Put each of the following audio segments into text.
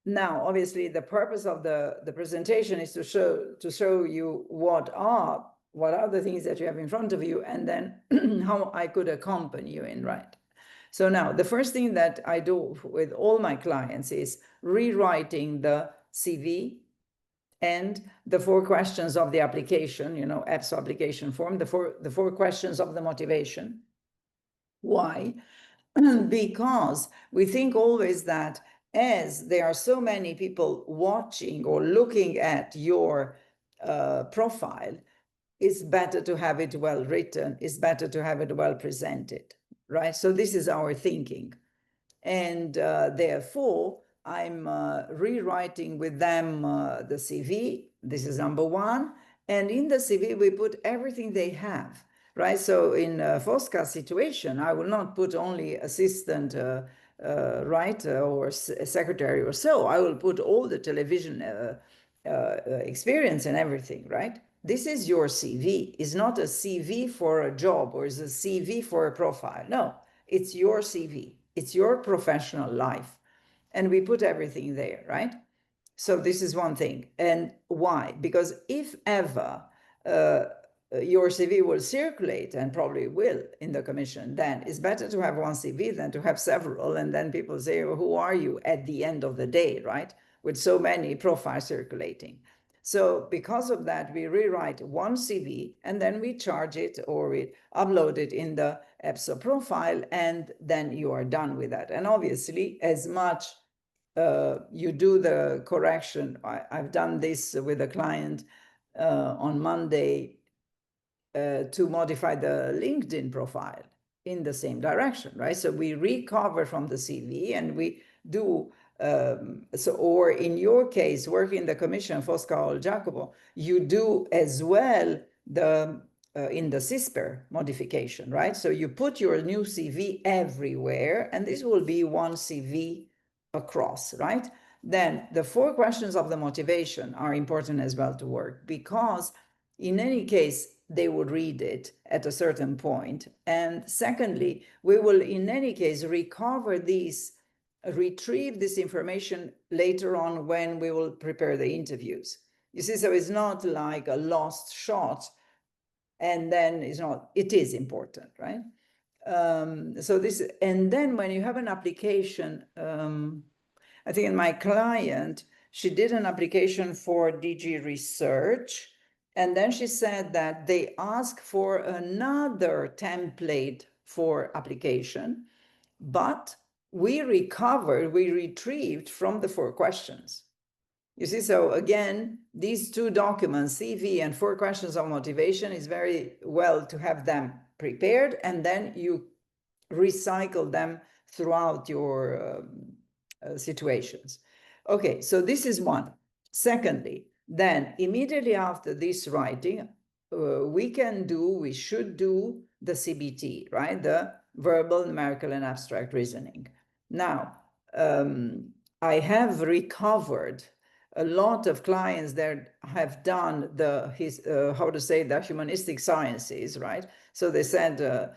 Now, obviously, the purpose of the presentation is to show you what are the things that you have in front of you, and then how I could accompany you in, right? So now, the first thing that I do with all my clients is rewriting the CV and the 4 questions of the application, EPSO application form, the four questions of the motivation. Why? Because we think always that as there are so many people watching or looking at your profile, it's better to have it well written, it's better to have it well presented, right? So this is our thinking. And therefore, I'm rewriting with them the CV. This is number 1. And in the CV, we put everything they have, right? So in a FOSCA situation, I will not put only assistant writer or secretary or so. I will put all the television experience and everything, right? This is your CV. It's not a CV for a job or it's a CV for a profile. No, it's your CV. It's your professional life. And we put everything there, right? So this is one thing. And why? Because if ever your CV will circulate, and probably will in the commission, then it's better to have one CV than to have several. And then people say, well, who are you at the end of the day, right? With so many profiles circulating. So because of that, we rewrite one CV and then we charge it or we upload it in the EPSO profile, and then you are done with that. And obviously, as much you do the correction, I've done this with a client on Monday to modify the LinkedIn profile in the same direction, right? So we recover from the CV and we do, or in your case, working in the commission, Fosca or Jacopo, you do as well the in the CISPER modification, right? So you put your new CV everywhere, and this will be one CV across, right? Then the 4 questions of the motivation are important as well to work, because in any case, they would read it at a certain point. And secondly, we will in any case recover these, retrieve this information later on when we will prepare the interviews. You see, so it's not like a lost shot, and then it's not, it is important, right? So this, and then when you have an application, I think in my client, she did an application for DG Research, and then she said that they asked for another template for application, but we retrieved from the 4 questions. You see, so again, these 2 documents, CV and 4 questions of motivation, is very well to have them prepared, and then you recycle them throughout your situations. Okay, so this is one. Secondly, then immediately after this writing, we should do the CBT, right? The verbal, numerical, and abstract reasoning. Now, I have recovered a lot of clients that have done the humanistic sciences, right? So they said,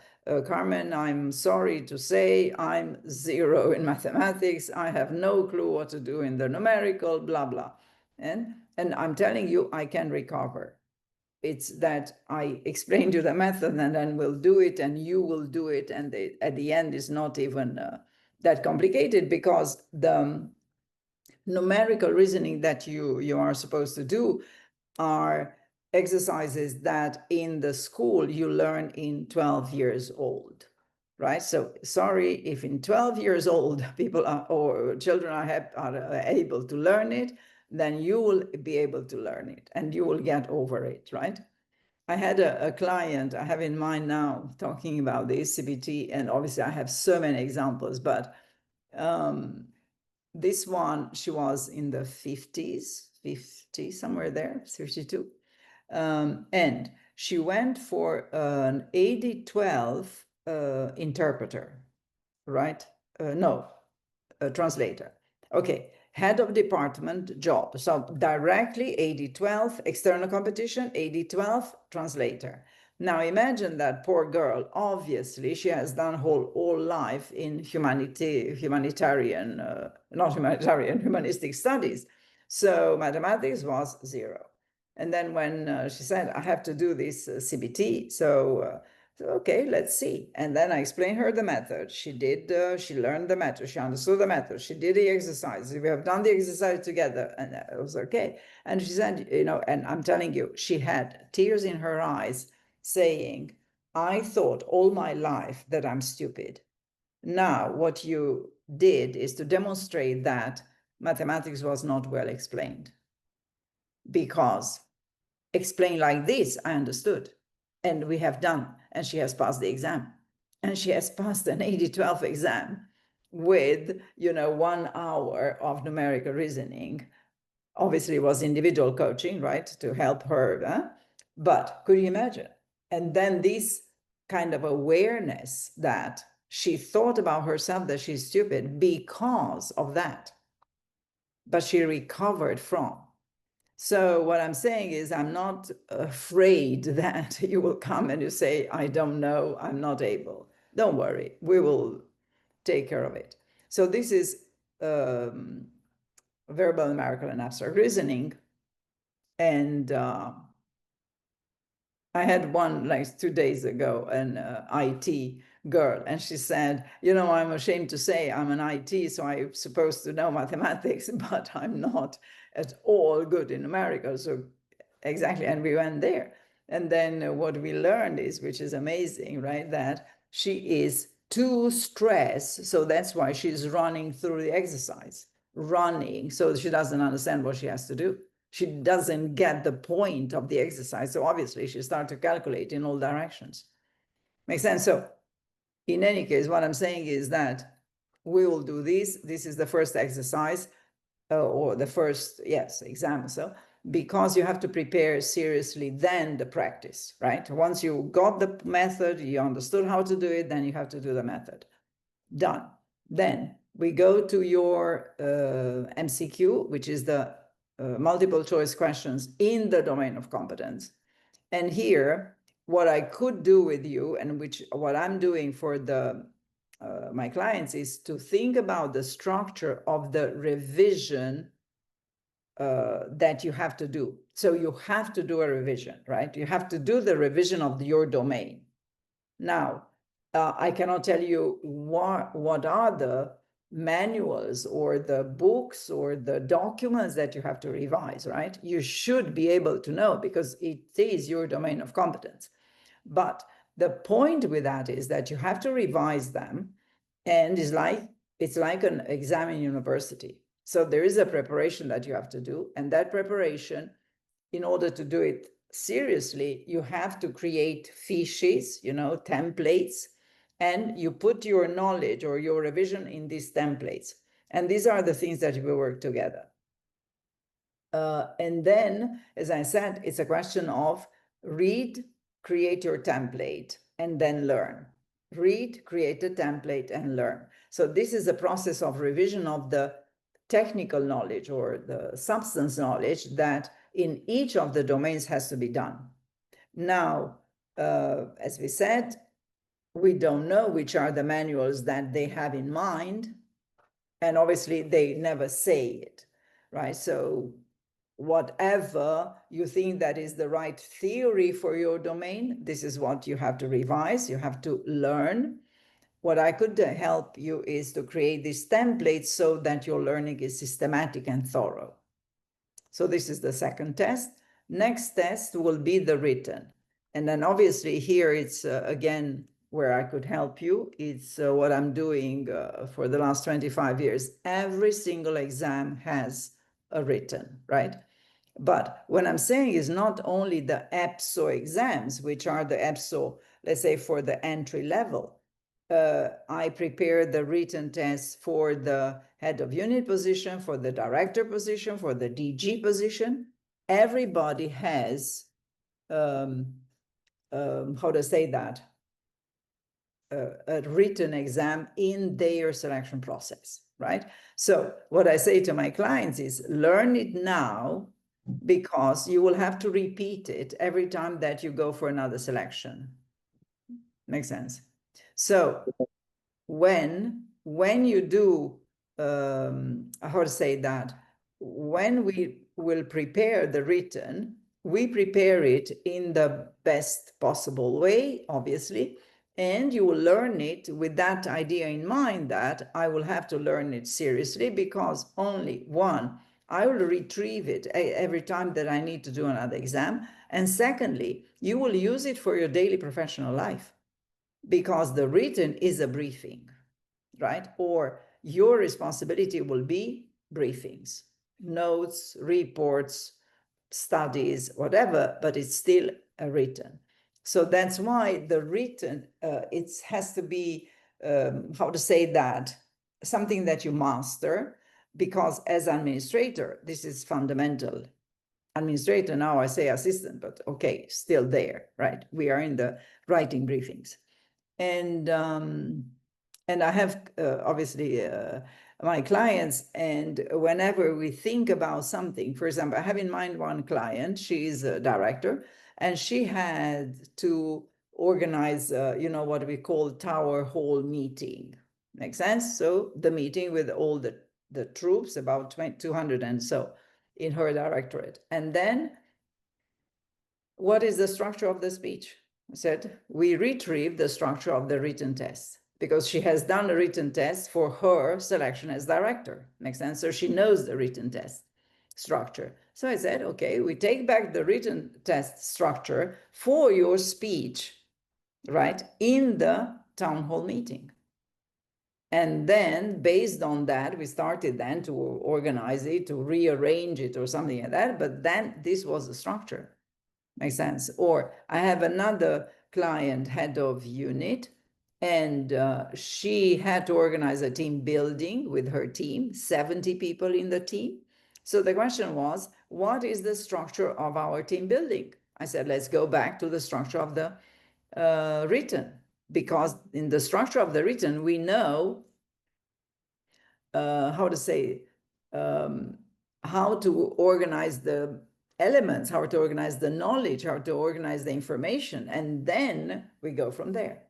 Carmen, I'm sorry to say I'm 0 in mathematics. I have no clue what to do in the numerical, blah, blah. And I'm telling you, I can recover. It's that I explained you the method, and then we'll do it, and you will do it. And at the end, it's not even that complicated, because the numerical reasoning that you are supposed to do are exercises that in the school you learn in 12 years old, right? So sorry if in 12 years old people are, or children are able to learn it, then you will be able to learn it and you will get over it, right? I had a client I have in mind now talking about the CBT, and obviously I have so many examples, but this one, she was in the 50s, somewhere there, 52. And she went for an 80-12 interpreter, right? No, a translator. Okay, head of department job. So directly 80-12 external competition, 80-12 translator. Now imagine that poor girl, obviously she has done whole life in humanistic studies. So mathematics was 0. And then when she said, I have to do this CBT, so okay, let's see. And then I explained her the method. She learned the method, she understood the method, she did the exercise. We have done the exercise together, and it was okay. And she said, and I'm telling you, she had tears in her eyes, saying, I thought all my life that I'm stupid. Now, what you did is to demonstrate that mathematics was not well explained. Because explained like this, I understood. And we have done, and she has passed the exam. And she has passed an 80-12 exam with, 1 hour of numerical reasoning. Obviously, it was individual coaching, right, to help her. But could you imagine? And then this kind of awareness that she thought about herself that she's stupid because of that, but she recovered from. So what I'm saying is I'm not afraid that you will come and you say, I don't know, I'm not able. Don't worry, we will take care of it. So this is verbal, numerical, and abstract reasoning. And I had one like 2 days ago, an IT girl, and she said, I'm ashamed to say I'm an IT, so I'm supposed to know mathematics, but I'm not at all good in numerical. So exactly, and we went there. And then what we learned is, which is amazing, right, that she is too stressed, so that's why she's running through the exercise, so she doesn't understand what she has to do. She doesn't get the point of the exercise. So obviously she starts to calculate in all directions. Makes sense? So in any case, what I'm saying is that we will do this. This is the first exercise or the first, exam. So because you have to prepare seriously, then the practice, right? Once you got the method, you understood how to do it, then you have to do the method. Done. Then we go to your MCQ, which is the multiple choice questions in the domain of competence. And here, what I could do with you, and what I'm doing for my clients, is to think about the structure of the revision that you have to do. So you have to do a revision, right? You have to do the revision of your domain. Now, I cannot tell you what are the manuals or the books or the documents that you have to revise, right? You should be able to know because it is your domain of competence. But the point with that is that you have to revise them, and it's like an exam in university. So there is a preparation that you have to do, and that preparation, in order to do it seriously, you have to create fiches, templates, and you put your knowledge or your revision in these templates. And these are the things that we work together. And then, as I said, it's a question of read, create your template, and then learn. Read, create a template, and learn. So this is a process of revision of the technical knowledge or the substance knowledge that in each of the domains has to be done. Now, as we said, we don't know which are the manuals that they have in mind, and obviously they never say it, right? So whatever you think that is the right theory for your domain, this is what you have to revise, you have to learn. What I could help you is to create these templates so that your learning is systematic and thorough. So this is the second test. Next test will be the written. And then obviously here it's again where I could help you. It's what I'm doing for the last 25 years. Every single exam has a written, right? But what I'm saying is not only the EPSO exams, which are the EPSO, let's say for the entry level. I prepare the written tests for the head of unit position, for the director position, for the DG position. Everybody has, how to say that, a written exam in their selection process, right? So what I say to my clients is learn it now because you will have to repeat it every time that you go for another selection. Makes sense? So when you do, how to say that, when we will prepare the written, we prepare it in the best possible way, obviously, and you will learn it with that idea in mind that I will have to learn it seriously, because only one, I will retrieve it every time that I need to do another exam. And secondly, you will use it for your daily professional life, because the written is a briefing, right? Or your responsibility will be briefings, notes, reports, studies, whatever, but it's still a written. So that's why the written, it has to be, how to say that, something that you master, because as administrator, this is fundamental. Administrator, now I say assistant, but okay, still there, right? We are in the writing briefings. And I have obviously my clients, and whenever we think about something, for example, I have in mind one client, she is a director, and she had to organize, what we call tower hall meeting. Makes sense? So the meeting with all the troops, about 200 and so, in her directorate. And then what is the structure of the speech? I said, we retrieve the structure of the written test, because she has done a written test for her selection as director. Makes sense? So she knows the written test structure. So I said, okay, we take back the written test structure for your speech, right, in the town hall meeting. And then based on that, we started then to organize it, to rearrange it or something like that. But then this was the structure. Makes sense? Or I have another client, head of unit, and she had to organize a team building with her team, 70 people in the team. So the question was, what is the structure of our team building? I said, let's go back to the structure of the written, because in the structure of the written, we know how to say, how to organize the elements, how to organize the knowledge, how to organize the information, and then we go from there.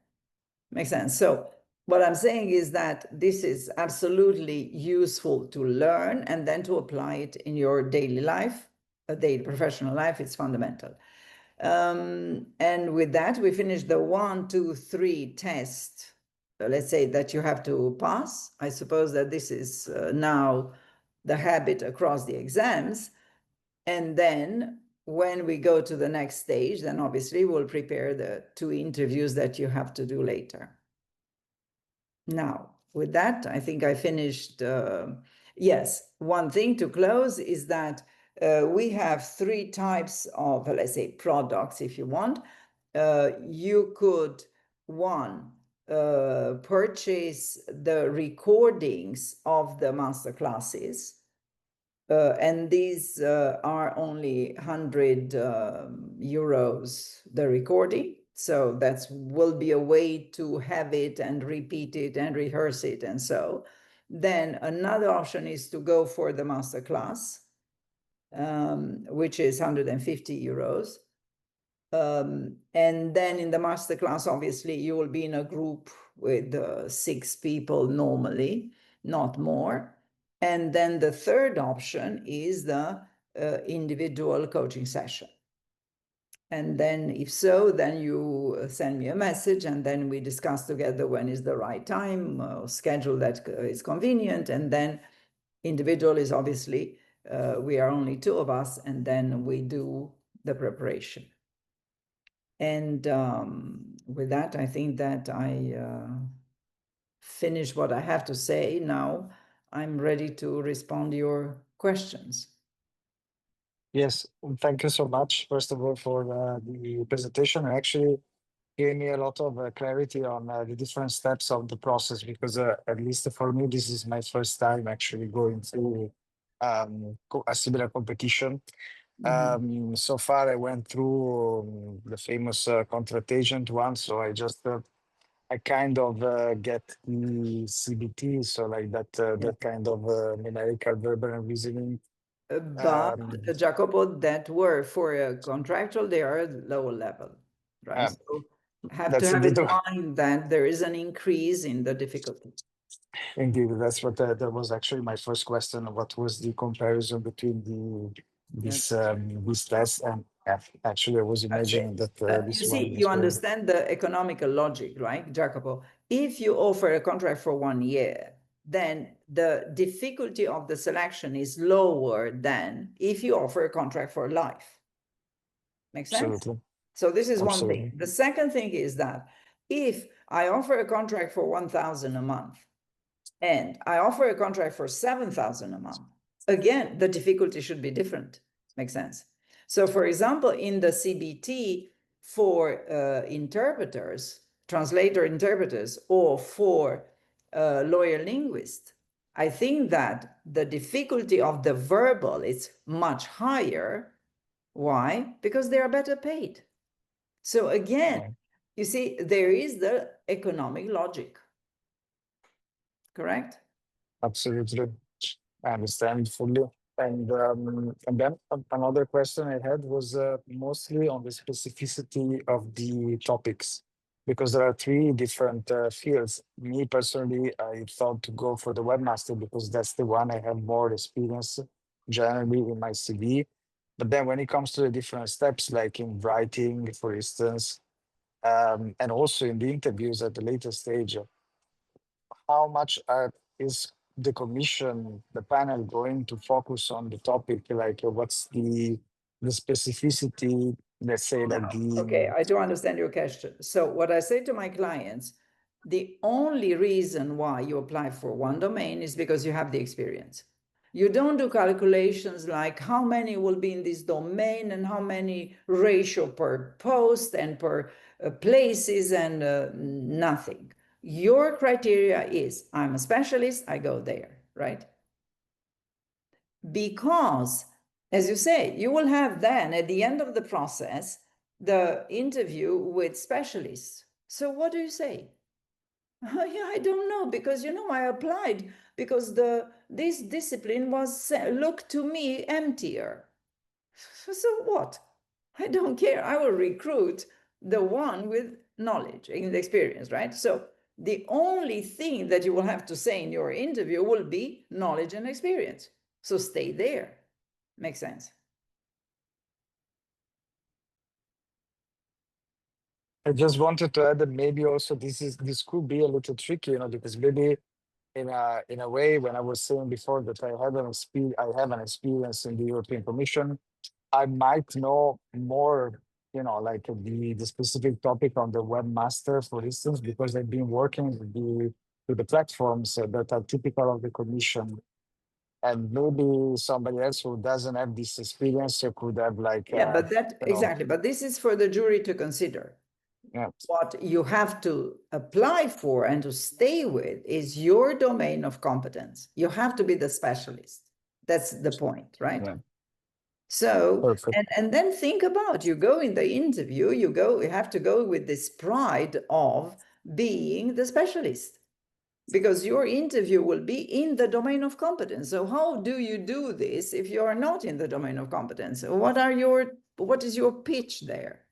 Makes sense? So what I'm saying is that this is absolutely useful to learn and then to apply it in your daily life, a daily professional life. It's fundamental. And with that, we finished the 1, 2, 3 test. Let's say that you have to pass. I suppose that this is now the habit across the exams. And then when we go to the next stage, then obviously we'll prepare the 2 interviews that you have to do later. Now, with that, I think I finished. Yes, one thing to close is that we have 3 types of, let's say, products, if you want. You could, one, purchase the recordings of the master classes. And these are only 100 euros, the recording. So that will be a way to have it and repeat it and rehearse it and so. Then another option is to go for the master class, which is 150 euros. And then in the master class, obviously, you will be in a group with 6 people normally, not more. And then the third option is the individual coaching session. And then if so, then you send me a message, and then we discuss together when is the right time, schedule that is convenient. And then individual is obviously, we are only 2 of us, and then we do the preparation. And with that, I think that I finish what I have to say. Now I'm ready to respond to your questions. Yes, thank you so much, first of all, for the presentation. Actually, gave me a lot of clarity on the different steps of the process, because at least for me, this is my first time actually going through a similar competition. So far, I went through the famous contract agent one, so I kind of get the CBT, so like that kind of numerical verbal and reasoning But Jacopo, that were for a contractual, they are at lower level, right? So have to have in mind that there is an increase in the difficulty. Indeed, that's what that was actually my first question. What was the comparison between these tests? And actually, I was imagining that this you one. See, you understand the economical logic, right, Jacopo? If you offer a contract for 1 year, then the difficulty of the selection is lower than if you offer a contract for life. Makes sense? Absolutely. So this is one thing. The second thing is that if I offer a contract for 1,000 a month and I offer a contract for 7,000 a month, again, the difficulty should be different. Makes sense? So for example, in the CBT for interpreters, translator interpreters, or for lawyer linguists, I think that the difficulty of the verbal is much higher. Why? Because they are better paid. So again, you see, there is the economic logic. Correct? Absolutely. I understand fully. And then another question I had was mostly on the specificity of the topics, because there are three different fields. Me personally, I thought to go for the webmaster because that's the one I have more experience generally in my CV. But then when it comes to the different steps, like in writing, for instance, and also in the interviews at the later stage, how much is the commission, the panel going to focus on the topic? Like, what's the specificity, let's say, like the... Okay, I do understand your question. So what I say to my clients, the only reason why you apply for one domain is because you have the experience. You don't do calculations like how many will be in this domain and how many ratio per post and per places and nothing. Your criteria is, I'm a specialist, I go there, right? Because, as you say, you will have then at the end of the process, the interview with specialists. So what do you say? Oh, yeah, I don't know, because I applied because this discipline was looked to me emptier. So what? I don't care. I will recruit the one with knowledge and experience, right? So the only thing that you will have to say in your interview will be knowledge and experience. So stay there. Makes sense. I just wanted to add that maybe also this could be a little tricky, because maybe in a way, when I was saying before that I have an experience in the European Commission, I might know more, like the specific topic on the webmaster, for instance, because I've been working with the platforms that are typical of the Commission. And maybe somebody else who doesn't have this experience could have like... Yeah, but exactly. But this is for the jury to consider. Yeah. What you have to apply for and to stay with is your domain of competence. You have to be the specialist. That's the point, right? Yeah. So, and then think about, you go in the interview, you have to go with this pride of being the specialist, because your interview will be in the domain of competence. So how do you do this if you are not in the domain of competence? What is your pitch there?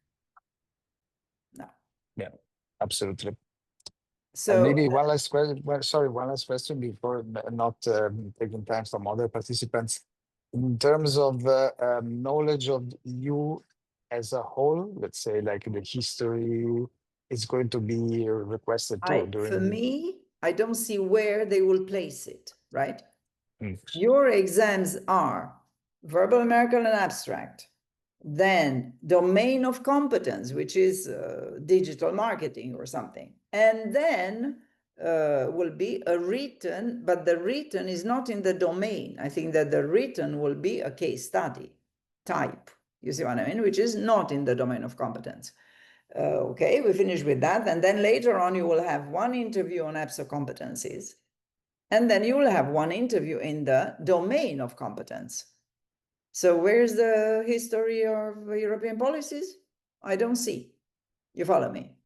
No. Yeah, absolutely. So and maybe one last question. One last question before not taking time from other participants. In terms of knowledge of you as a whole, let's say like the history is going to be requested too for me, I don't see where they will place it, right? Your exams are verbal, numerical, and abstract. Then domain of competence, which is digital marketing or something. And then will be a written, but the written is not in the domain. I think that the written will be a case study type, you see what I mean, which is not in the domain of competence. Okay, we finish with that. And then later on, you will have one interview on EPSO competencies. And then you will have one interview in the domain of competence. So where's the history of European policies? I don't see. You follow me?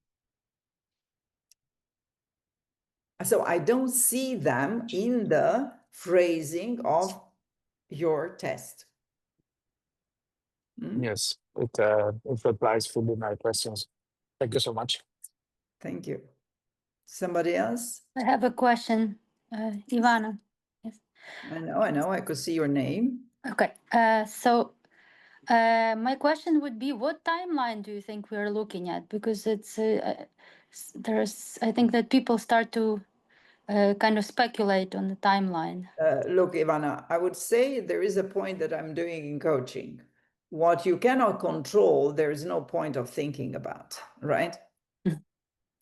So I don't see them in the phrasing of your test. Yes, it replies fully my questions. Thank you so much. Thank you. Somebody else? I have a question, Ivana. Yes. I know, I could see your name. Okay. So my question would be, what timeline do you think we are looking at? Because it's there's, I think that people start to kind of speculate on the timeline. Look, Ivana, I would say there is a point that I'm doing in coaching. What you cannot control, there is no point of thinking about, right?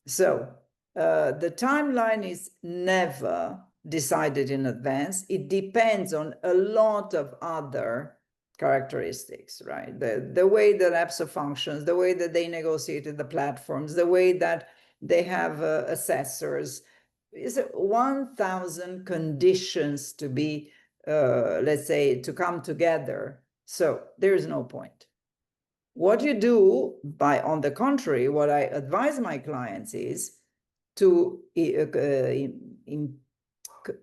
So the timeline is never decided in advance. It depends on a lot of other characteristics, right? The way that EPSO functions, the way that they negotiated the platforms, the way that they have assessors, is 1,000 conditions to be, let's say, to come together. So there is no point. What you do on the contrary, what I advise my clients is to,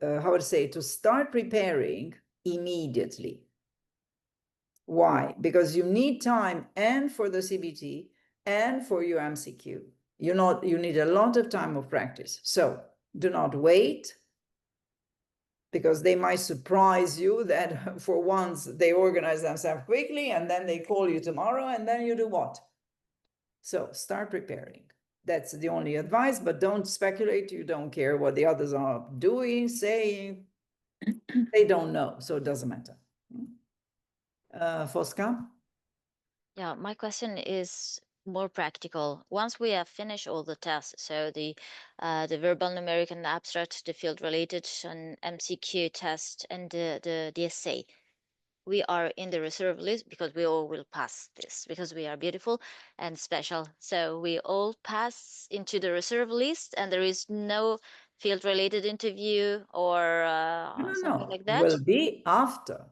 how to say, to start preparing immediately. Why? Because you need time and for the CBT and for your MCQ. You need a lot of time of practice. So do not wait, because they might surprise you that for once they organize themselves quickly and then they call you tomorrow and then you do what? So start preparing. That's the only advice, but don't speculate. You don't care what the others are doing, saying. They don't know, so it doesn't matter. Fosca? Yeah, my question is more practical. Once we have finished all the tests, so the verbal, numeric, and abstract, the field related, and MCQ test, and the essay, we are in the reserve list because we all will pass this because we are beautiful and special. So we all pass into the reserve list, and there is no field related interview or something like that. Will be after.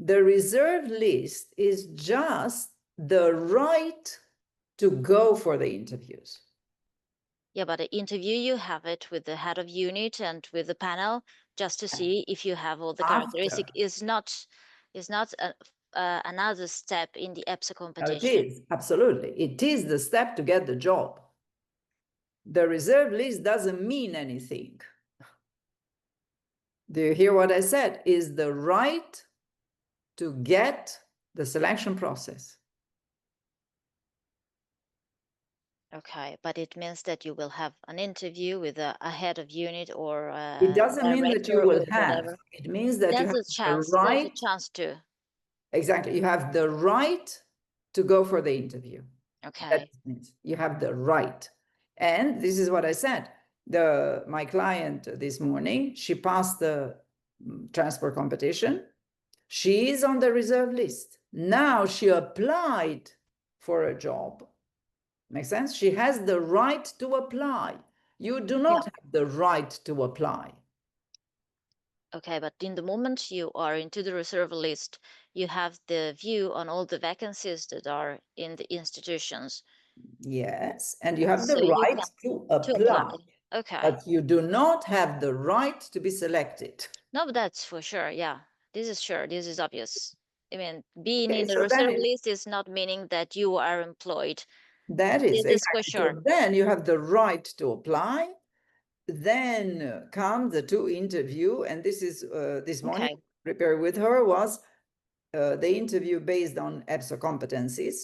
The reserve list is just the right to go for the interviews. Yeah, but the interview, you have it with the head of unit and with the panel just to see if you have all the characteristics. Is not another step in the EPSO competition. It is, absolutely. It is the step to get the job. The reserve list doesn't mean anything. Do you hear what I said? Is the right to get the selection process. Okay, but it means that you will have an interview with a head of unit or it doesn't mean that you will have. Whatever. It means that you have the right. There's a chance to. Exactly, you have the right to go for the interview. Okay. That means you have the right, and this is what I said. My client this morning, she passed the transport competition. She is on the reserve list. Now she applied for a job. Makes sense? She has the right to apply. You do not have the right to apply. Okay, but in the moment you are into the reserve list, you have the view on all the vacancies that are in the institutions. Yes, and you have the right to apply. Okay. But you do not have the right to be selected. No, but that's for sure. Yeah, this is sure. This is obvious. I mean, being in the reserve list is not meaning that you are employed. That is exactly. For sure. So then you have the right to apply. Then come the two interview, and this is this morning prepare with her was the interview based on EPSO competencies.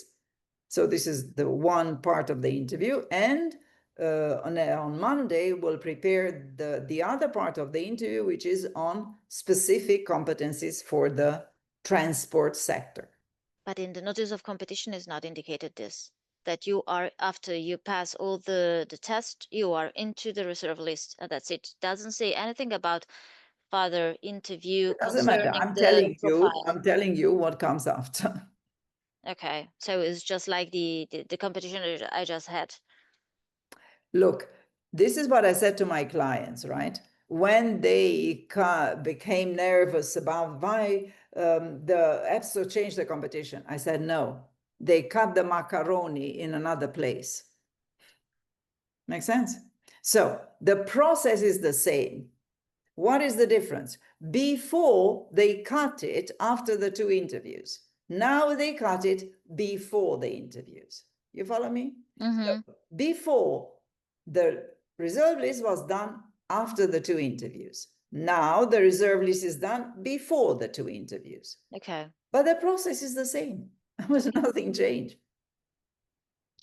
So this is the one part of the interview, and on Monday we'll prepare the other part of the interview, which is on specific competencies for the transport sector. But in the notice of competition is not indicated this, that you are, after you pass all the test, you are into the reserve list. That's it. Doesn't say anything about further interview concerning the profile. I'm telling you what comes after. Okay, so it's just like the competition I just had. Look, this is what I said to my clients, right? When they became nervous about why the EPSO changed the competition, I said, no, they cut the macaroni in another place. Make sense? So the process is the same. What is the difference? Before they cut it after the 2 interviews. Now they cut it before the interviews. You follow me? So before, the reserve list was done after the 2 interviews. Now the reserve list is done before the 2 interviews. Okay. But the process is the same. There was nothing changed.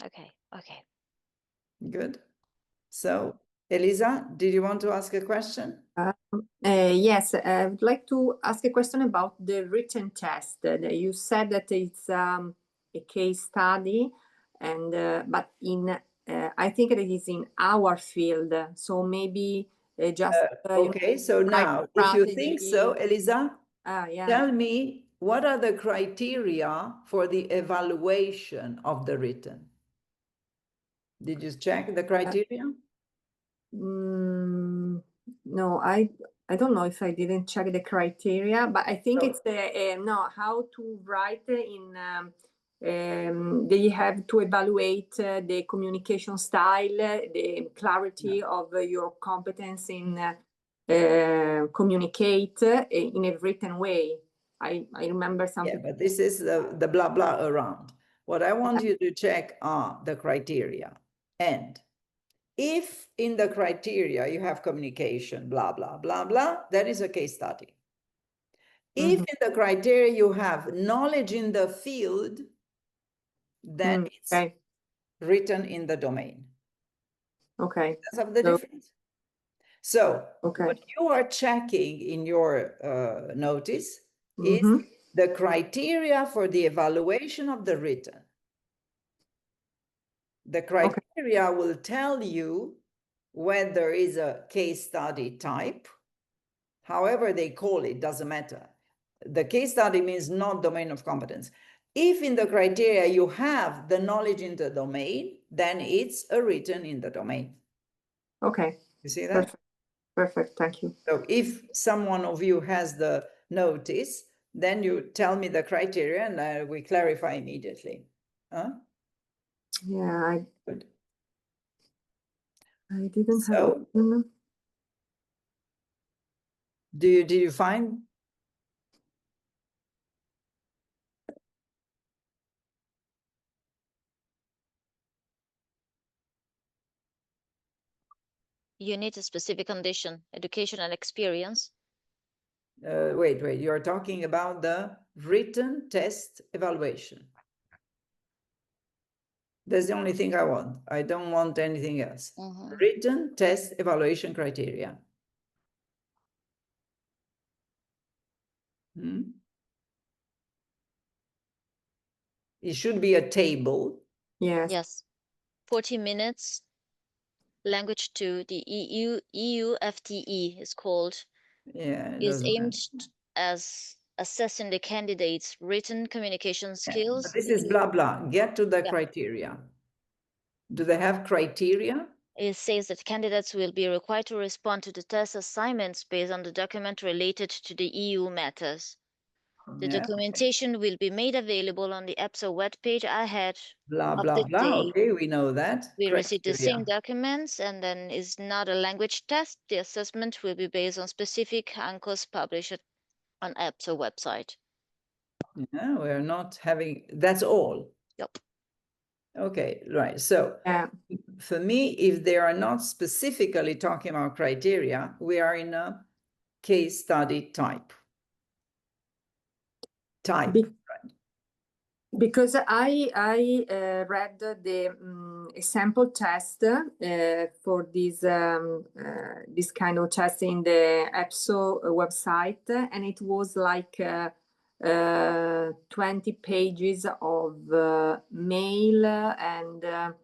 Okay. Okay. Good. So, Elisa, did you want to ask a question? Yes, I would like to ask a question about the written test. You said that it's a case study, and but in I think it is in our field. So maybe just Okay, so now, if you think so, Elisa, yeah. tell me, what are the criteria for the evaluation of the written? Did you check the criteria? No, I don't know if I didn't check the criteria, but I think So- it's no, how to write in. They have to evaluate the communication style, the clarity of your competence in communicate in a written way. I remember something. Yeah, but this is the blah blah around. What I want you to check are the criteria. And if in the criteria you have communication, blah, blah, blah, blah, that is a case study. If in the criteria you have knowledge in the field, then it's Okay. written in the domain. Okay. That's of the So- difference. So Okay. what you are checking in your notice is the criteria for the evaluation of the written. The criteria will tell you whether there is a case study type, however they call it, doesn't matter. The case study means not domain of competence. If in the criteria you have the knowledge in the domain, then it's a written in the domain. Okay. You see that? Perfect. Perfect. Thank you. So if someone of you has the notice, then you tell me the criteria and we clarify immediately. Huh? Yeah, Good. I didn't So- have. Did you find? You need a specific condition, education and experience. Wait, you're talking about the written test evaluation. That's the only thing I want. I don't want anything else. Written test evaluation criteria. It should be a table. Yes. Yes. 40 minutes. Language 2, the EU FTE is called, Yeah, it is doesn't aimed matter. as assessing the candidate's written communication Yeah, skills. but this is blah, blah. Get to the Yeah. criteria. Do they have criteria? It says that candidates will be required to respond to the test assignments based on the document related to the EU matters. The Yeah, documentation will be made available on the EPSO webpage ahead blah, of blah, the blah. day. Okay, we know that. We receive the Criteria. same documents, and then is not a language test. The assessment will be based on specific anchors published on EPSO website. Yeah, we're not having, that's all. Yep. Okay, right. So Yeah. for me, if they are not specifically talking about criteria, we are in a case study type. Be- Because I read the sample test for this kind of test in the EPSO website, and it was like 20 pages of mail, and there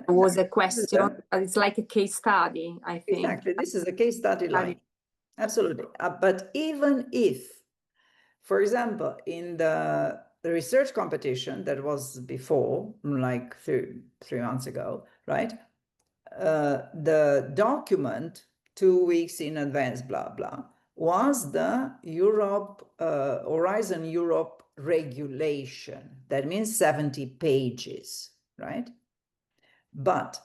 was a question. It's like a case study, I think. Exactly, this is a case study like. Absolutely. But even if, for example, in the research competition that was before, like three months ago, right? The document 2 weeks in advance, blah, blah, was the Europe, Horizon Europe regulation. That means 70 pages, right? But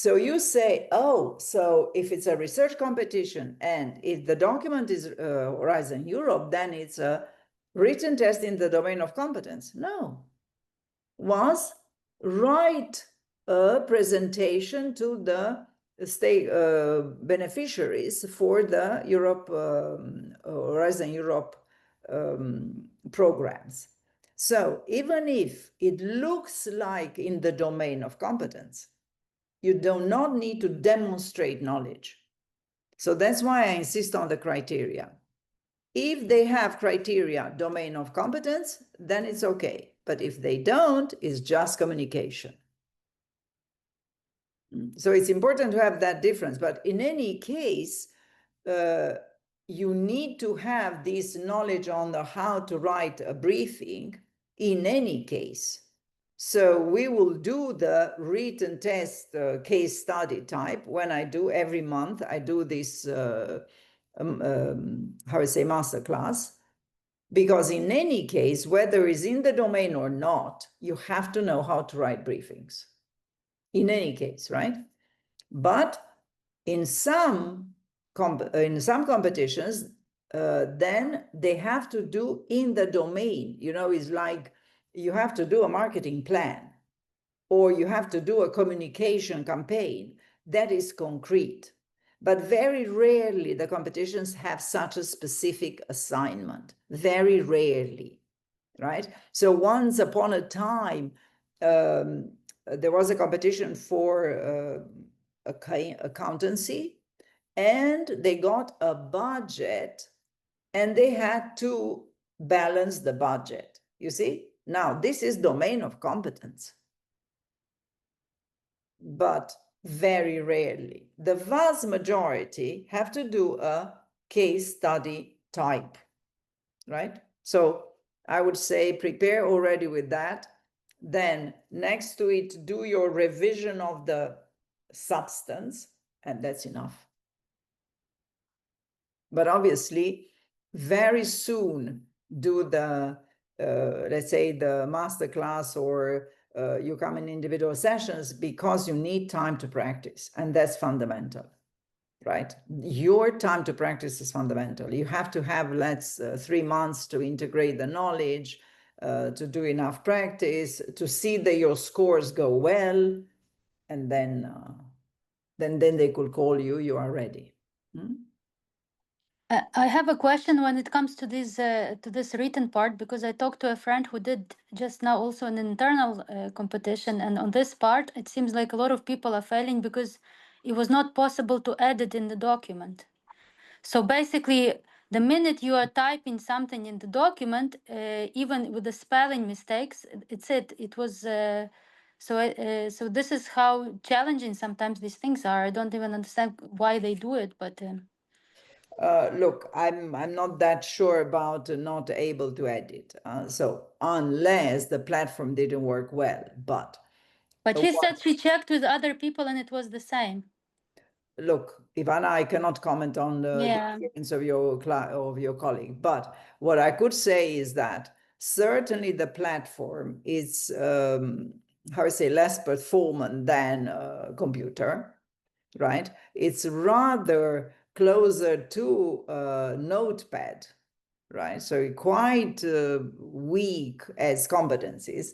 So you say, oh, so if it's a research competition and if the document is Horizon Europe, then it's a written test in the domain of competence. No, was write a presentation to the state beneficiaries for the Europe Horizon Europe programs. So even if it looks like in the domain of competence, you do not need to demonstrate knowledge. So that's why I insist on the criteria. If they have criteria domain of competence, then it's okay. But if they don't, it's just communication. So it's important to have that difference. But in any case, you need to have this knowledge on the how to write a briefing in any case. So we will do the written test case study type when I do every month. I do this, how I say, master class. Because in any case, whether it's in the domain or not, you have to know how to write briefings. In any case, right? But in some competitions, then they have to do in the domain. You know, it's like you have to do a marketing plan or you have to do a communication campaign that is concrete. But very rarely the competitions have such a specific assignment, very rarely, right? So once upon a time, there was a competition for accountancy, and they got a budget and they had to balance the budget. You see? Now, this is domain of competence. But very rarely. The vast majority have to do a case study type, right? So I would say prepare already with that. Then next to it, do your revision of the substance, and that's enough. But obviously, very soon do the, let's say, the masterclass or you come in individual sessions because you need time to practice, and that's fundamental, right? Your time to practice is fundamental. You have to have 3 months to integrate the knowledge, to do enough practice, to see that your scores go well, and then they could call you. You are ready. I have a question when it comes to this written part, because I talked to a friend who did just now also an internal competition, and on this part it seems like a lot of people are failing because it was not possible to edit in the document. So basically, the minute you are typing something in the document, even with the spelling mistakes, it was. So this is how challenging sometimes these things are. I don't even understand why they do it, but. Look, I'm not that sure about not able to edit. So unless the platform didn't work well, but she said she checked with other people and it was the same. Look, Ivana, I cannot comment on the experience of your colleague, but what I could say is that certainly the platform is how I say, less performant than a computer, right? It's rather closer to a notepad, right? So quite weak as competencies.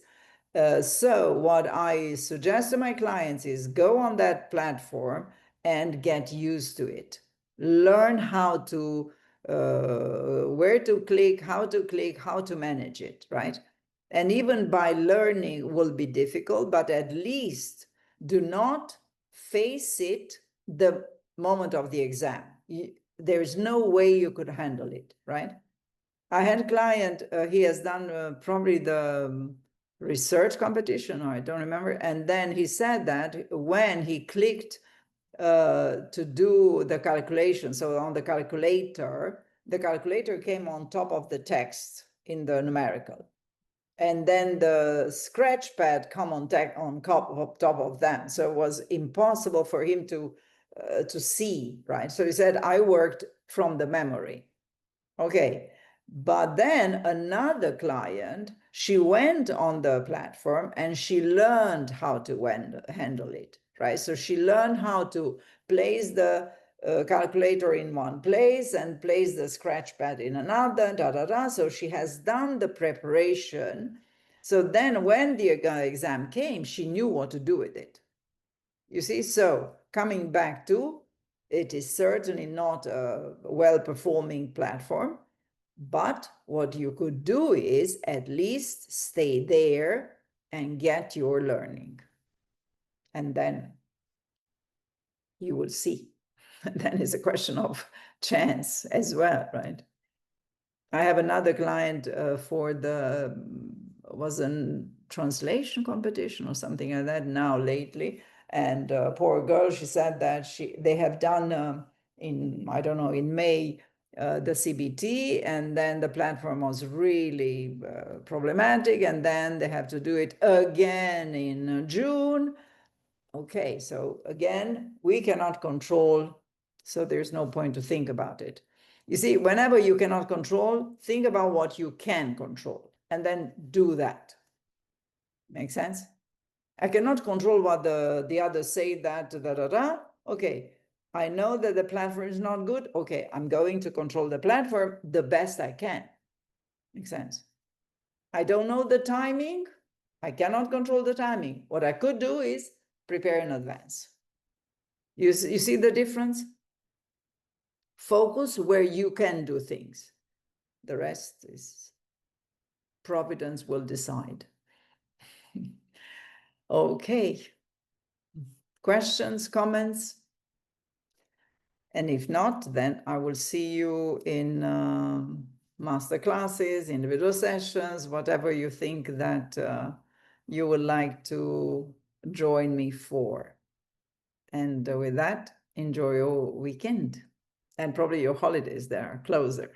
So what I suggest to my clients is go on that platform and get used to it. Learn how to, where to click, how to manage it, right? And even by learning will be difficult, but at least do not face it the moment of the exam. There's no way you could handle it, right? I had a client, he has done probably the research competition, or I don't remember. And then he said that when he clicked to do the calculation, so on the calculator came on top of the text in the numerical. And then the scratch pad come on top of them. So it was impossible for him to see, right? So he said, I worked from the memory. Okay. But then another client, she went on the platform and she learned how to handle it. right? So she learned how to place the calculator in one place and place the scratch pad in another, So she has done the preparation. So then when the exam came, she knew what to do with it. You see, so coming back to, it is certainly not a well-performing platform, but what you could do is at least stay there and get your learning. And then you will see. Then it's a question of chance as well, right? I have another client for the, was a translation competition or something like that now lately. And poor girl, she said that they have done in, I don't know, in May, the CBT, and then the platform was really problematic, and then they have to do it again in June. Okay, so again, we cannot control, so there's no point to think about it. You see, whenever you cannot control, think about what you can control and then do that. Make sense? I cannot control what the others say that, Okay, I know that the platform is not good. Okay, I'm going to control the platform the best I can. Make sense? I don't know the timing. I cannot control the timing. What I could do is prepare in advance. You see the difference? Focus where you can do things. The rest is providence will decide. Okay. Questions, comments? And if not, then I will see you in master classes, individual sessions, whatever you think that you would like to join me for. And with that, enjoy your weekend and probably your holidays there are closer.